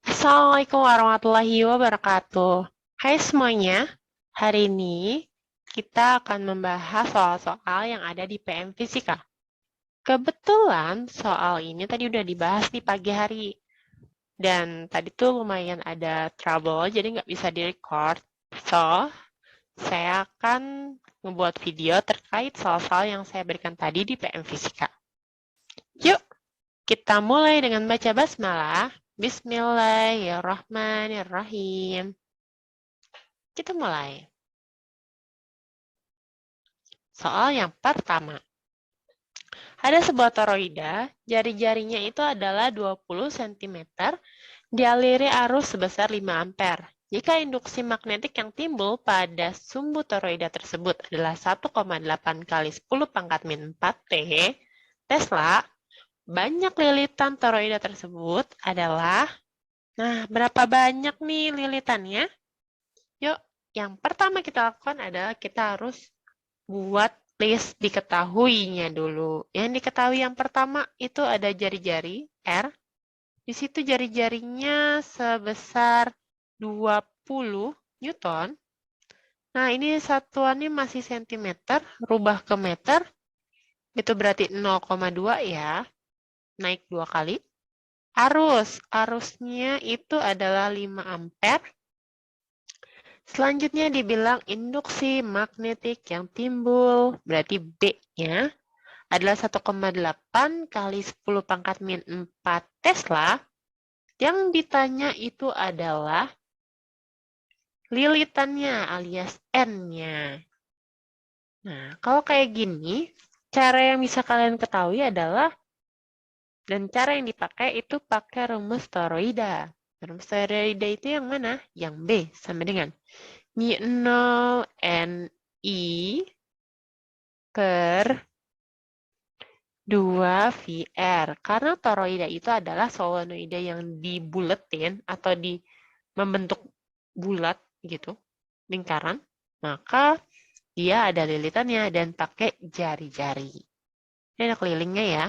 Assalamualaikum warahmatullahi wabarakatuh. Hai semuanya, hari ini kita akan membahas soal-soal yang ada di PM Fisika. Kebetulan soal ini tadi udah dibahas di pagi hari, dan tadi tuh lumayan ada trouble, jadi nggak bisa direcord. So, saya akan membuat video terkait soal-soal yang saya berikan tadi di PM Fisika. Yuk, kita mulai dengan baca basmalah. Bismillahirrahmanirrahim. Kita mulai. Soal yang pertama. Ada sebuah toroida, jari-jarinya itu adalah 20 cm, dialiri arus sebesar 5 ampere. Jika induksi magnetik yang timbul pada sumbu toroida tersebut adalah 1,8 kali 10 pangkat min 4 T, Tesla, banyak lilitan toroida tersebut adalah, nah berapa banyak nih lilitannya? Yuk, yang pertama kita lakukan adalah kita harus buat list diketahuinya dulu. Yang diketahui yang pertama itu ada jari-jari R. Di situ jari-jarinya sebesar 20 Newton. Nah, ini satuannya masih cm, rubah ke meter. Itu berarti 0,2 ya. Naik 2 kali. Arusnya itu adalah 5 ampere. Selanjutnya dibilang induksi magnetik yang timbul, berarti B-nya adalah 1,8 kali 10 pangkat min 4 Tesla. Yang ditanya itu adalah lilitannya alias N-nya. Nah, kalau kayak gini, cara yang bisa kalian ketahui adalah, dan cara yang dipakai itu pakai rumus toroida. Rumus toroida itu yang mana? Yang B, sama dengan mu 0 Ni per 2 VR. Karena toroida itu adalah solenoida yang dibuletin atau membentuk bulat gitu, lingkaran, maka dia ada lilitannya dan pakai jari-jari. Ini ada kelilingnya ya.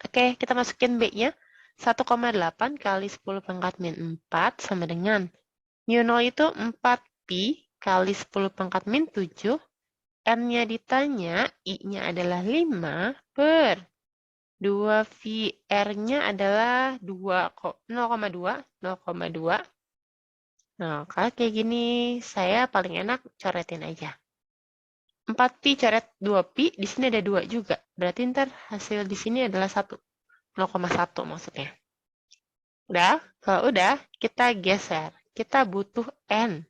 Oke, kita masukin B-nya. 1,8 kali 10 pangkat min 4 sama dengan mu 0 itu 4pi kali 10 pangkat min 7. N-nya ditanya, I-nya adalah 5 per 2 VR-nya adalah 0,2. Nah, kalau kayak gini, saya paling enak coretin aja. 4pi coret 2pi, di sini ada 2 juga. Berarti ntar hasil di sini adalah 1. 0,1 maksudnya. Udah? Kalau udah, kita geser. Kita butuh N.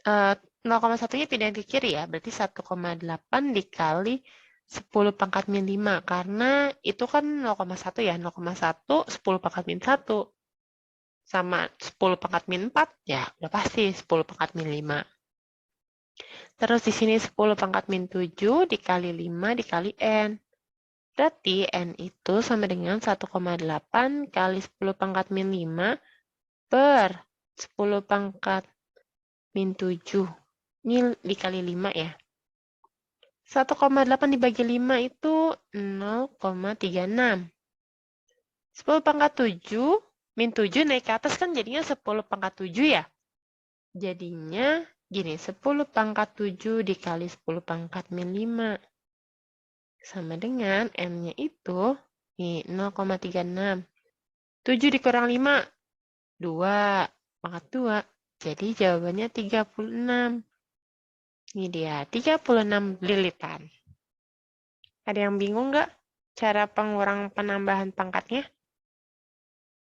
0,1-nya pindahin ke kiri ya, berarti 1,8 dikali 10 pangkat min 5. Karena itu kan 0,1 ya, 0,1, 10 pangkat min 1. Sama 10 pangkat min 4, ya udah pasti 10 pangkat min 5. Terus di sini 10 pangkat min 7 dikali 5 dikali N. Berarti N itu sama dengan 1,8 kali 10 pangkat min 5 per 10 pangkat min 7. Ini dikali 5 ya. 1,8 dibagi 5 itu 0,36. 10 pangkat 7, min 7 naik ke atas kan jadinya 10 pangkat 7 ya. Jadinya gini, 10 pangkat 7 dikali 10 pangkat min 5. Sama dengan M-nya itu 0,36. 7 dikurang 5, 2. Pangkat 2. Jadi jawabannya 36. Ini dia, 36 lilitan. Ada yang bingung nggak cara pengurang penambahan pangkatnya?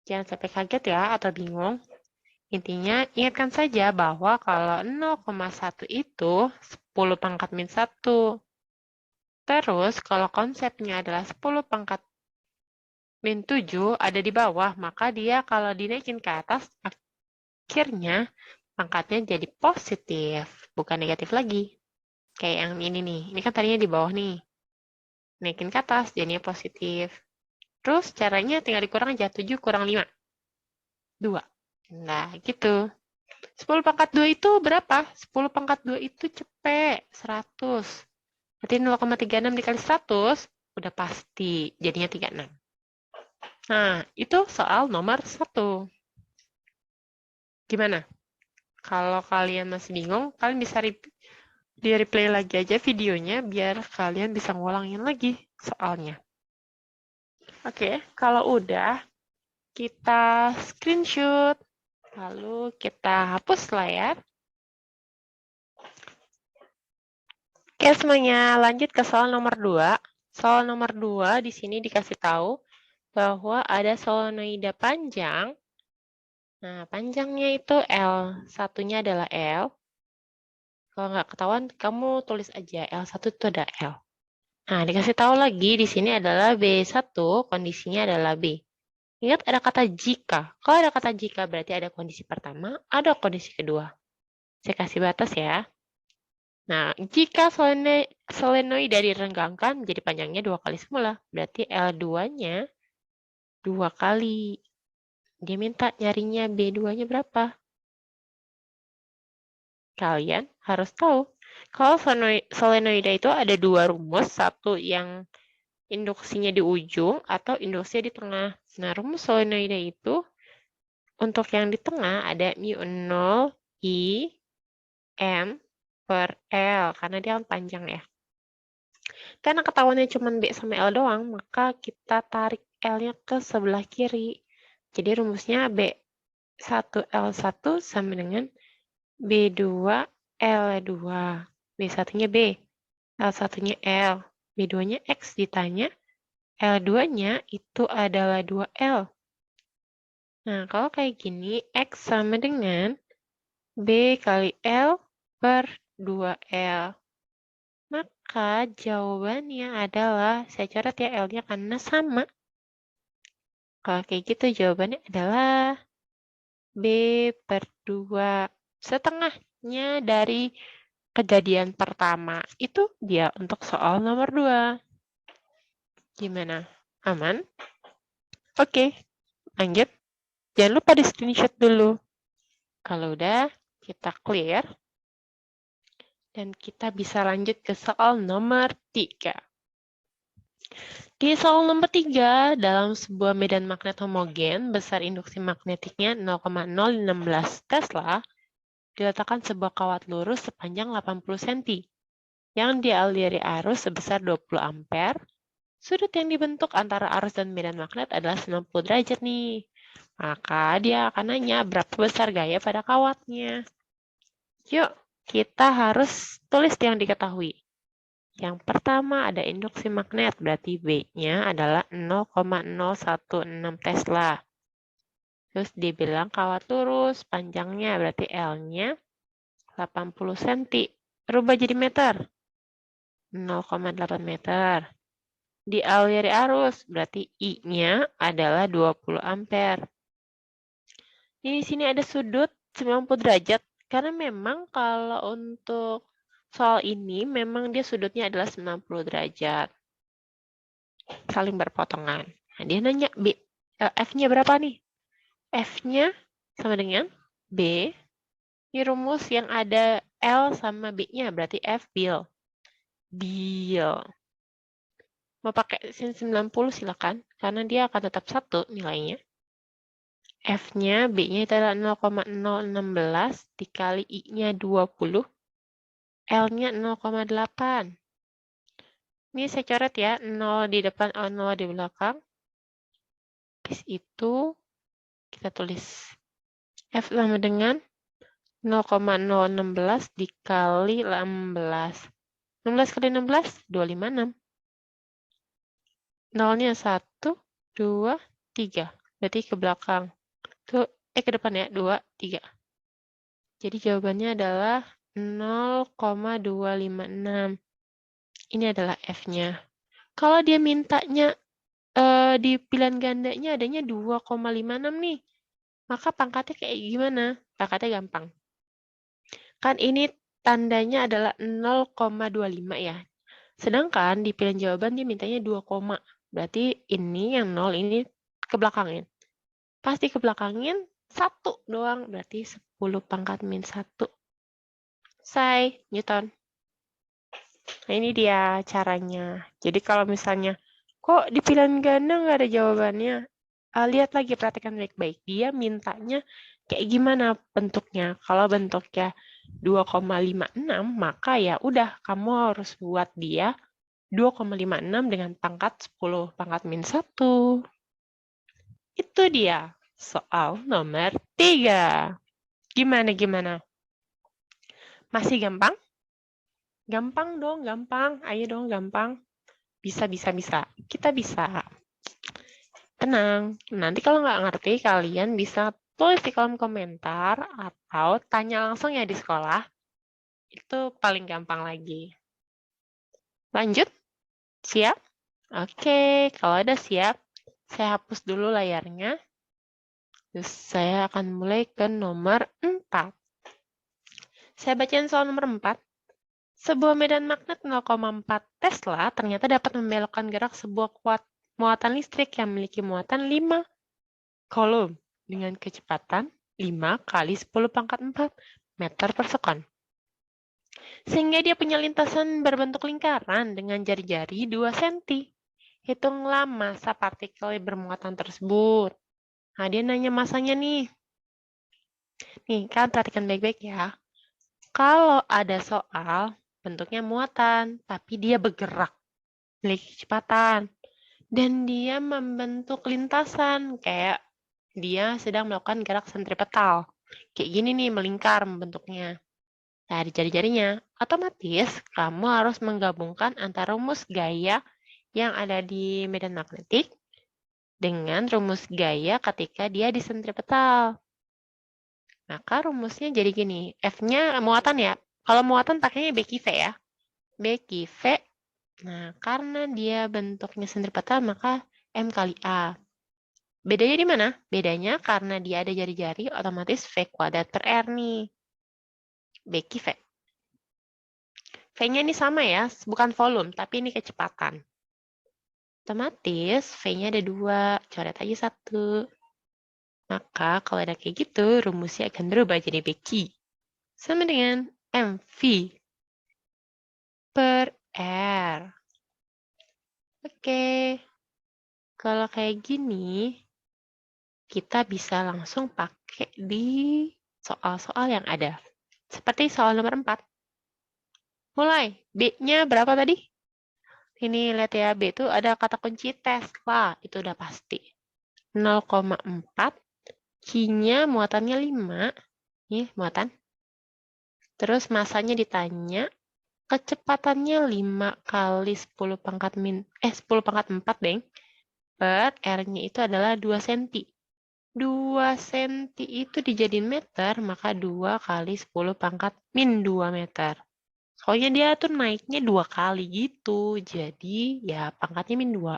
Jangan sampai kaget ya atau bingung. Intinya, ingatkan saja bahwa kalau 0,1 itu 10 pangkat min 1. Terus, kalau konsepnya adalah 10 pangkat min 7 ada di bawah, maka dia kalau dinaikin ke atas, akhirnya pangkatnya jadi positif, bukan negatif lagi. Kayak yang ini nih, ini kan tadinya di bawah nih. Naikin ke atas, jadinya positif. Terus caranya tinggal dikurang aja, 7 kurang 5. 2. Nah, gitu. 10 pangkat 2 itu berapa? 10 pangkat 2 itu cepet, 100. Berarti 0,36 dikali 100, udah pasti jadinya 36. Nah, itu soal nomor 1. Gimana? Kalau kalian masih bingung, kalian bisa di-replay lagi aja videonya biar kalian bisa ngulangin lagi soalnya. Oke, kalau udah, kita screenshot. Lalu kita hapus layar. Oke, semuanya lanjut ke soal nomor 2. Soal nomor 2 di sini dikasih tahu bahwa ada solenoida panjang. Nah, panjangnya itu L. Satunya adalah L. Kalau nggak ketahuan, kamu tulis aja L1 itu ada L. Nah, dikasih tahu lagi di sini adalah B1, kondisinya adalah B. Ingat ada kata jika. Kalau ada kata jika berarti ada kondisi pertama, ada kondisi kedua. Saya kasih batas ya. Nah, jika solenoida direnggangkan menjadi panjangnya 2 kali semula, berarti L2-nya 2 kali. Dia minta nyarinya B2-nya berapa? Kalian harus tahu. Kalau solenoida itu ada 2 rumus, satu yang induksinya di ujung atau induksinya di tengah. Nah, rumus solenoida itu untuk yang di tengah ada mu 0 I M per L, karena dia kan panjang ya. Karena ketahuannya cuma B sama L doang, maka kita tarik L-nya ke sebelah kiri. Jadi rumusnya B1L1 sama dengan B2L2. B1-nya B, L1-nya L. B2-nya X ditanya, L2-nya itu adalah 2L. Nah, kalau kayak gini, X sama dengan B kali L per 2L. Maka jawabannya adalah, saya coret ya L-nya karena sama. Kalau kayak gitu jawabannya adalah B per 2. Setengahnya dari kejadian pertama. Itu dia untuk soal nomor 2. Gimana? Aman? Oke, lanjut. Jangan lupa di screenshot dulu. Kalau udah, kita clear. Dan kita bisa lanjut ke soal nomor 3. Di soal nomor 3, dalam sebuah medan magnet homogen, besar induksi magnetiknya 0,016 Tesla, diletakkan sebuah kawat lurus sepanjang 80 cm, yang dialiri arus sebesar 20 ampere. Sudut yang dibentuk antara arus dan medan magnet adalah 90 derajat nih. Maka dia akan nanya berapa besar gaya pada kawatnya. Yuk, kita harus tulis yang diketahui. Yang pertama ada induksi magnet, berarti B-nya adalah 0,016 Tesla. Terus dibilang kawat lurus, panjangnya berarti L-nya 80 cm. Rubah jadi meter. 0,8 meter. Dialiri arus, berarti I-nya adalah 20 ampere. Di sini ada sudut 90 derajat, karena memang kalau untuk soal ini, memang dia sudutnya adalah 90 derajat. Saling berpotongan. Nah, dia nanya F-nya berapa nih? F-nya sama dengan B. Ini rumus yang ada L sama B-nya, berarti F bil. Bil. Mau pakai sin 90 silakan, karena dia akan tetap 1 nilainya. F-nya, B-nya itu adalah 0,016 dikali I-nya 20. L-nya 0,8. Ini saya coret ya, 0 di depan, 0 di belakang. Habis itu, kita tulis F sama dengan 0,016 dikali 16. 16 kali 16, 256. 0-nya 1, 2, 3. Berarti ke belakang. Ke depan ya, 2, 3. Jadi jawabannya adalah 0,256. Ini adalah F-nya. Kalau dia mintanya di pilihan gandanya adanya 2,56 nih. Maka pangkatnya kayak gimana? Pangkatnya gampang. Kan ini tandanya adalah 0,25 ya. Sedangkan di pilihan jawaban dia mintanya 2, berarti ini yang 0 ini kebelakangin. Pasti kebelakangin 1 doang, berarti 10 pangkat min 1. Selesai, Newton. Nah, ini dia caranya. Jadi kalau misalnya, kok di pilihan ganda nggak ada jawabannya? lihat lagi, perhatikan baik-baik. Dia mintanya kayak gimana bentuknya. Kalau bentuknya 2,56, maka ya udah, kamu harus buat dia 2,56 dengan pangkat 10 pangkat min 1. Itu dia soal nomor 3. Gimana? Masih gampang? Gampang dong, gampang. Ayo dong, gampang. Bisa. Kita bisa. Tenang. Nanti kalau nggak ngerti, kalian bisa tulis di kolom komentar atau tanya langsung ya di sekolah. Itu paling gampang lagi. Lanjut? Siap? Oke, kalau udah siap, saya hapus dulu layarnya. Terus saya akan mulai ke nomor 4. Saya bacain soal nomor 4. Sebuah medan magnet 0,4 Tesla ternyata dapat membelokkan gerak sebuah muatan listrik yang memiliki muatan 5 Coulomb dengan kecepatan 5 kali 10 pangkat 4 meter per sekon. Sehingga dia punya lintasan berbentuk lingkaran dengan jari-jari 2 cm. Hitunglah massa partikel bermuatan tersebut. Nah, dia nanya masanya nih. Nih, kalian perhatikan baik-baik ya. Kalau ada soal bentuknya muatan, tapi dia bergerak, memiliki kecepatan, dan dia membentuk lintasan, kayak dia sedang melakukan gerak sentripetal. Kayak gini nih, melingkar bentuknya. Nah, di jari-jarinya, otomatis kamu harus menggabungkan antara rumus gaya yang ada di medan magnetik dengan rumus gaya ketika dia di sentripetal. Maka rumusnya jadi gini, F-nya muatan ya. Kalau muatan pakainya B V ya. B V. Nah, karena dia bentuknya sentripetal, maka M kali A. Bedanya di mana? Bedanya karena dia ada jari-jari, otomatis V kuadrat per R nih. B V. V-nya ini sama ya, bukan volume, tapi ini kecepatan. Otomatis V-nya ada 2, coret aja 1. Maka kalau ada kayak gitu, rumusnya akan berubah jadi BQ. Sama dengan MV per R. Oke, kalau kayak gini, kita bisa langsung pakai di soal-soal yang ada. Seperti soal nomor 4. Mulai, B-nya berapa tadi? Ini lihat ya, B itu ada kata kunci Tesla, itu udah pasti. 0,4, Q-nya muatannya 5, nih muatan. Terus masanya ditanya, kecepatannya 5 kali 10 pangkat 10 pangkat 4, deng. Per R-nya itu adalah 2 cm. 2 cm itu dijadiin meter, maka 2 kali 10 pangkat min 2 meter. Soalnya dia tuh naiknya 2 kali gitu, jadi ya pangkatnya min 2.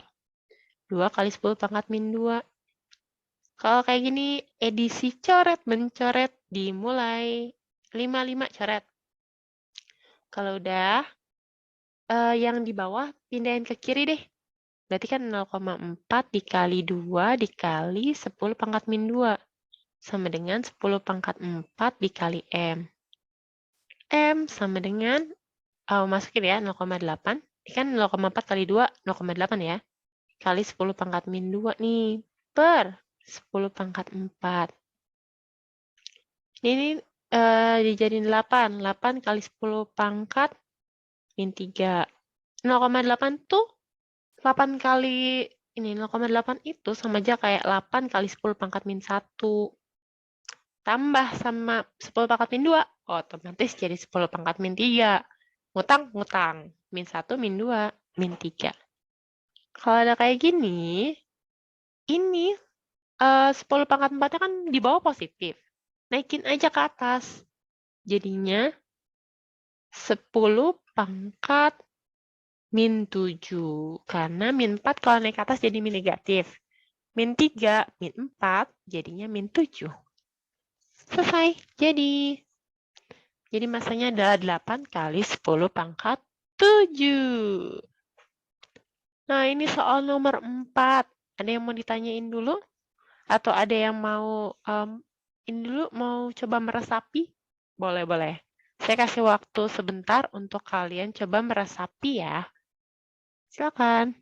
2 kali 10 pangkat min 2. Kalau kayak gini, edisi coret mencoret dimulai. 55 coret. Kalau udah, yang di bawah pindahin ke kiri deh. Berarti kan 0,4 dikali 2 dikali 10 pangkat min 2. Sama dengan 10 pangkat 4 dikali M. M sama dengan, masukin ya, 0,8. Ini kan 0,4 kali 2, 0,8 ya. Kali 10 pangkat min 2 nih. Per 10 pangkat 4. Ini dijadiin 8. 8 kali 10 pangkat min 3. 0,8 tuh 8 kali ini 0,8 itu sama aja kayak 8 kali 10 pangkat min 1. Tambah sama 10 pangkat min 2, otomatis jadi 10 pangkat min 3. Ngutang. Min 1, min 2, min 3. Kalau ada kayak gini, ini 10 pangkat 4-nya kan di bawah positif. Naikin aja ke atas. Jadinya 10 pangkat min 7. Karena min 4 kalau naik ke atas jadi min negatif. Min 3, min 4, jadinya min 7. Selesai. Jadi masanya adalah 8 kali 10 pangkat 7. Nah, ini soal nomor 4. Ada yang mau ditanyain dulu? Atau ada yang mau ini dulu mau coba meresapi? Boleh. Saya kasih waktu sebentar untuk kalian coba meresapi ya. Silakan.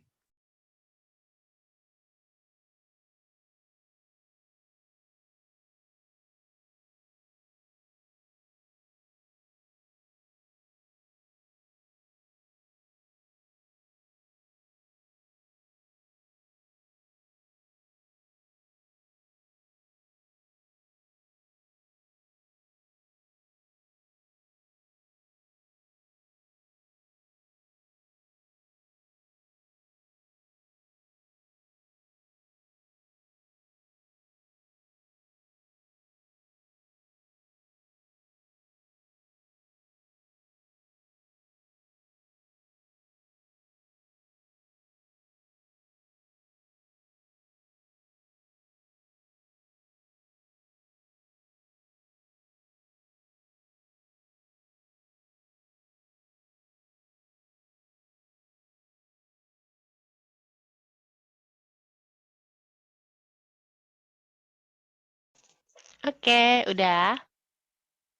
Oke, udah.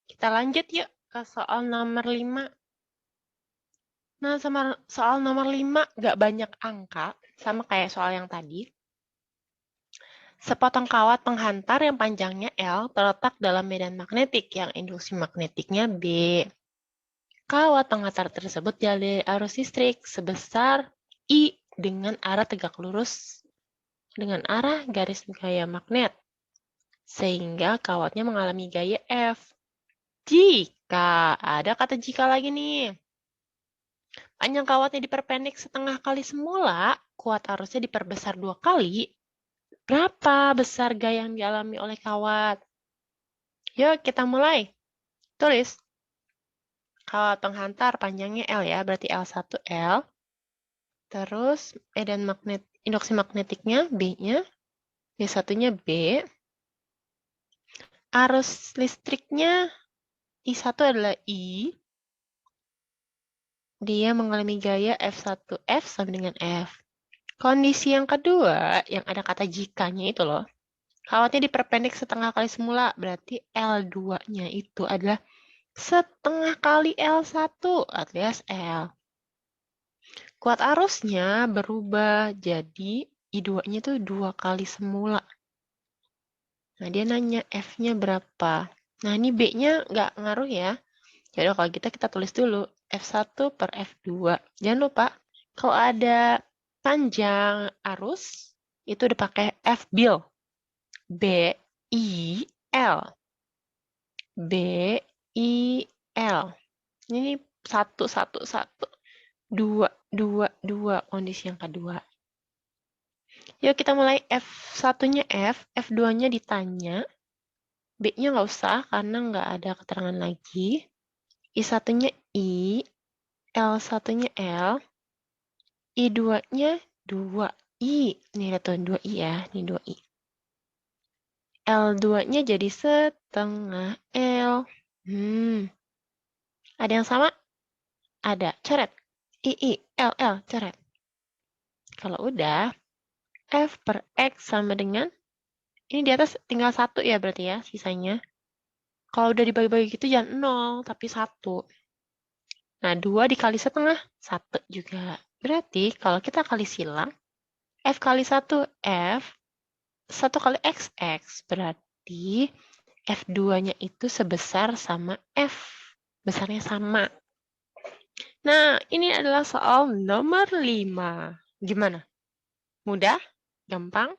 Kita lanjut yuk ke soal nomor 5. Nah, sama soal nomor 5 nggak banyak angka, sama kayak soal yang tadi. Sepotong kawat penghantar yang panjangnya L terletak dalam medan magnetik yang induksi magnetiknya B. Kawat penghantar tersebut dialiri arus listrik sebesar I dengan arah tegak lurus dengan arah garis gaya magnet, sehingga kawatnya mengalami gaya F. Jika, ada kata jika lagi nih, panjang kawatnya diperpendek setengah kali semula, kuat arusnya diperbesar 2 kali, berapa besar gaya yang dialami oleh kawat? Yuk kita mulai. Tulis. Kawat penghantar panjangnya L ya, berarti L1 L. Terus medan magnet, induksi magnetiknya B-nya, B1-nya B. Arus listriknya I1 adalah I. Dia mengalami gaya F1F sama dengan F. Kondisi yang kedua, yang ada kata jikanya itu loh. Kawatnya diperpendek setengah kali semula, berarti L2-nya itu adalah setengah kali L1 alias L. Kuat arusnya berubah jadi I2-nya itu 2 kali semula. Nah, dia nanya F-nya berapa. Nah, ini B-nya nggak ngaruh ya. Jadi kalau gitu kita tulis dulu F1 per F2. Jangan lupa, kalau ada panjang arus, itu dipakai F-bil. B, I, L. B, I, L. Ini 1, 1, 1. 2, 2, 2. Kondisi yang kedua. Yuk kita mulai F1-nya F, F2-nya ditanya. B-nya nggak usah karena nggak ada keterangan lagi. I1-nya I, L1-nya L, I2-nya 2I. Nih, lihat tuh 2I ya. Ini 2I. L2-nya jadi setengah L. Ada yang sama? Ada. Coret. I, L, L. Coret. Kalau udah, F per X sama dengan, ini di atas tinggal 1 ya berarti ya, sisanya. Kalau udah dibagi-bagi gitu jangan 0, tapi 1. Nah, 2 dikali setengah, 1 juga. Berarti kalau kita kali silang, F kali 1, F, 1 kali X, X. Berarti F2-nya itu sebesar sama F. Besarnya sama. Nah, ini adalah soal nomor 5. Gimana? Mudah? Gampang?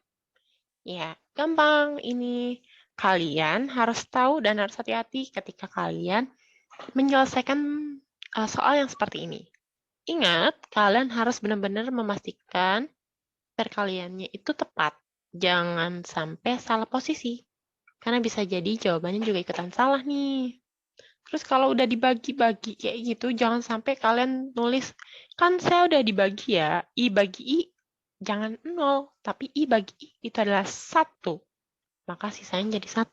Ya, gampang. Ini kalian harus tahu dan harus hati-hati ketika kalian menyelesaikan soal yang seperti ini. Ingat, kalian harus benar-benar memastikan perkaliannya itu tepat. Jangan sampai salah posisi. Karena bisa jadi jawabannya juga ikutan salah nih. Terus kalau udah dibagi-bagi kayak gitu, jangan sampai kalian nulis, kan saya udah dibagi ya, I bagi I, jangan 0, tapi I bagi I itu adalah 1. Maka sisanya jadi 1.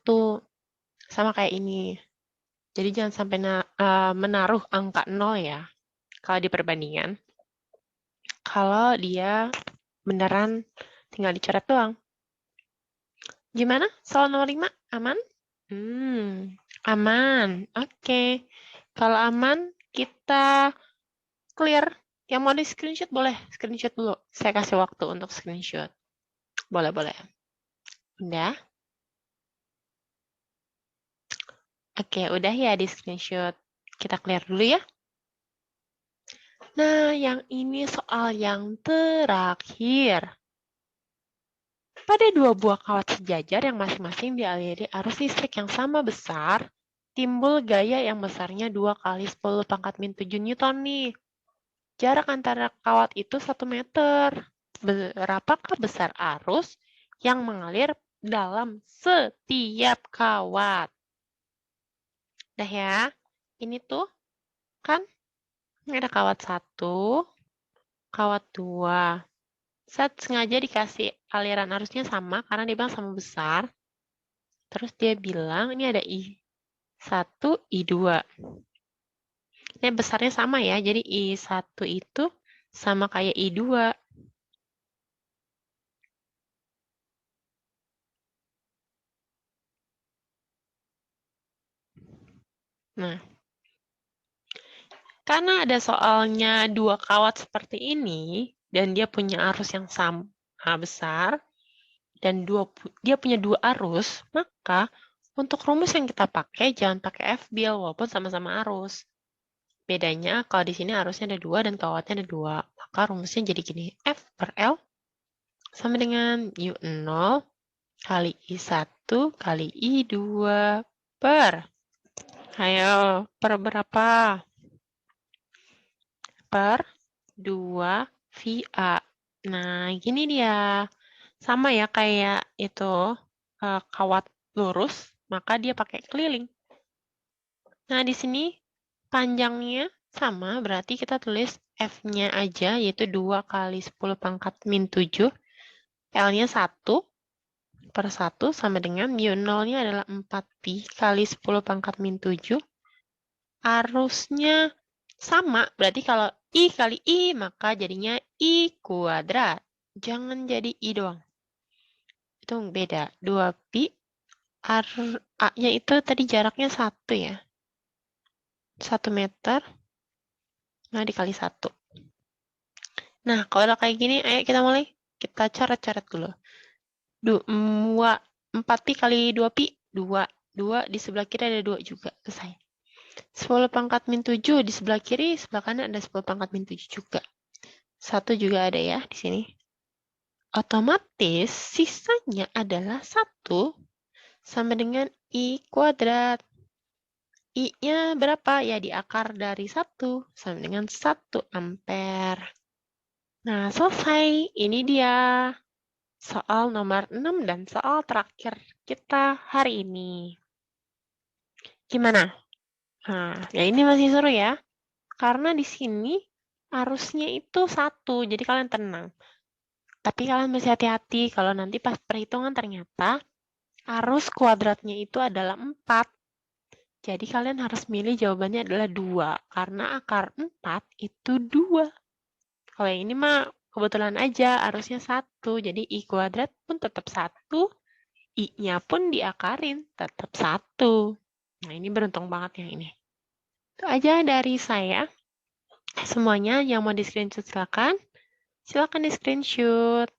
Sama kayak ini. Jadi jangan sampai menaruh angka 0 ya, kalau di perbandingan. Kalau dia beneran tinggal dicoret doang. Gimana? Soal nomor 5, aman? Aman. Oke. Kalau aman, kita clear. Yang mau di-screenshot boleh screenshot dulu. Saya kasih waktu untuk screenshot. Boleh. Udah? Oke, udah ya di-screenshot. Kita clear dulu ya. Nah, yang ini soal yang terakhir. Pada dua buah kawat sejajar yang masing-masing dialiri arus listrik yang sama besar, timbul gaya yang besarnya 2 kali 10 pangkat min 7 Newton nih. Jarak antara kawat itu 1 meter. Berapakah besar arus yang mengalir dalam setiap kawat? Dah ya, ini tuh kan ini ada kawat 1, kawat 2. Saya sengaja dikasih aliran arusnya sama karena dia bilang sama besar. Terus dia bilang ini ada I1, I2. Ini besarnya sama ya, jadi I1 itu sama kayak I2. Nah, karena ada soalnya dua kawat seperti ini, dan dia punya arus yang sama besar, dan dia punya dua arus, maka untuk rumus yang kita pakai, jangan pakai F-bil, walaupun sama-sama arus. Bedanya, kalau di sini arusnya ada dua dan kawatnya ada dua. Maka rumusnya jadi gini, F per L sama dengan U0 kali I1 kali I2 per, ayo, per berapa? Per 2 VA. Nah, gini dia. Sama ya kayak itu kawat lurus, maka dia pakai keliling. Nah, di sini panjangnya sama, berarti kita tulis F-nya aja, yaitu 2 kali 10 pangkat min 7. L-nya 1 per 1 sama dengan mu0-nya adalah 4pi kali 10 pangkat min 7. Arusnya sama, berarti kalau I kali I, maka jadinya I kuadrat. Jangan jadi I doang. Itu beda. 2pi, A-nya itu tadi jaraknya 1 ya. 1 meter, nah dikali 1. Nah, kalau udah kayak gini, ayo kita mulai. Kita coret-coret dulu. 4pi kali 2pi, 2. 2 di sebelah kiri ada 2 juga. Selesai. 10 pangkat min 7 di sebelah kiri, sebelah kanan ada 10 pangkat min 7 juga. 1 juga ada ya di sini. Otomatis sisanya adalah 1 sama dengan I kuadrat. I-nya berapa? Ya di akar dari 1 sama dengan 1 ampere. Nah, selesai. Ini dia soal nomor 6 dan soal terakhir kita hari ini. Gimana? Nah, ya ini masih seru ya. Karena di sini arusnya itu 1, jadi kalian tenang. Tapi kalian mesti hati-hati kalau nanti pas perhitungan ternyata arus kuadratnya itu adalah 4. Jadi kalian harus milih jawabannya adalah 2. Karena akar 4 itu 2. Kalau yang ini mah kebetulan aja arusnya 1. Jadi I kuadrat pun tetap 1. I-nya pun diakarin tetap 1. Nah ini beruntung banget yang ini. Itu aja dari saya. Semuanya yang mau di screenshot silakan. Silakan di screenshot.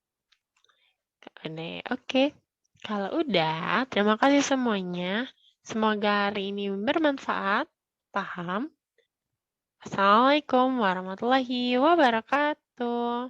Oke. Kalau udah, terima kasih semuanya. Semoga hari ini bermanfaat. Paham? Assalamualaikum warahmatullahi wabarakatuh.